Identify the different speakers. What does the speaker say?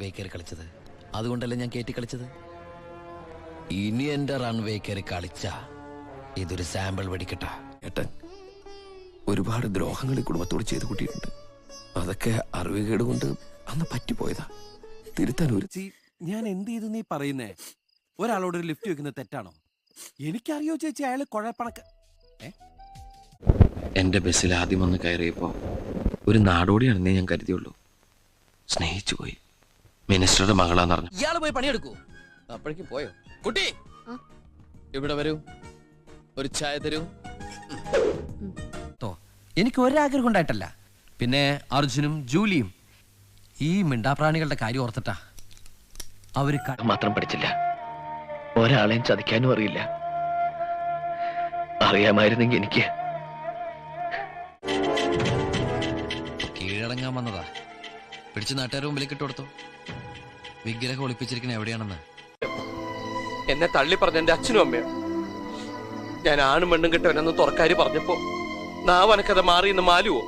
Speaker 1: Runway കയറി കളിച്ചത്. അതുകൊണ്ടല്ലേ ഞാൻ കയറ്റി കളിച്ചത്. ഇനി എന്റെ റൺവേ കയറി കളിച്ച ഇതൊരു സാമ്പിൾ വെടിക്കട്ട.
Speaker 2: ഏട്ടൻ ഒരുപാട് ദ്രോഹങ്ങൾ ഈ കുടുംബത്തോട് ചെയ്തു കൂട്ടിയിട്ടുണ്ട്. അതൊക്കെ അറിവുകേട് കൊണ്ട് അന്ന് പറ്റിപ്പോയതാ. തിരുത്താൻ ഒരു
Speaker 3: ഞാൻ എന്ത് ചെയ്തു നീ പറയുന്നേ? ഒരാളോട് ഒരു ലിഫ്റ്റ് വെക്കുന്നത് തെറ്റാണോ? എനിക്കറിയോ ചേച്ചി, അയാള് കുഴപ്പണക്ക.
Speaker 2: എന്റെ ബസ്സിൽ ആദ്യം വന്ന് കയറിയപ്പോ ഒരു നാടോടിയാണെന്നേ ഞാൻ കരുതിയുള്ളൂ. സ്നേഹിച്ചു പോയി. മിനിസ്റ്ററുടെ മകളാന്ന് പറഞ്ഞു.
Speaker 1: ഇയാള് പോയി പണിയെടുക്കൂ. അപ്പോഴേക്കും പോയോ? കുട്ടി ഇവിടെ വരൂ, ഒരു ചായ തരൂ.
Speaker 4: എനിക്ക് ഒരാഗ്രഹം ഉണ്ടായിട്ടല്ല, പിന്നെ അർജുനും ജൂലിയും ഈ മിണ്ടാപ്രാണികളുടെ കാര്യം ഓർത്തിട്ടാ. അവര്
Speaker 2: മാത്രം പഠിച്ചില്ല, ഒരാളെയും ചതിക്കാനും അറിയില്ല. അറിയാമായിരുന്നെങ്കിൽ എനിക്ക്.
Speaker 1: കീഴടങ്ങാൻ വന്നതാ. പിടിച്ച് നാട്ടുകാരുടെ മുമ്പിലേക്ക് ഇട്ട് കൊടുത്തു. വിഗ്രഹം ഒളിപ്പിച്ചിരിക്കണ എവിടെയാണെന്ന്.
Speaker 5: എന്നെ തള്ളി പറഞ്ഞ എന്റെ അച്ഛനും അമ്മയോ. ഞാൻ ആണും പെണ്ണും കിട്ടവനെന്ന് തുറക്കാരി പറഞ്ഞപ്പോ നാവനക്കഥ മാറിയെന്ന് മാലുവോ?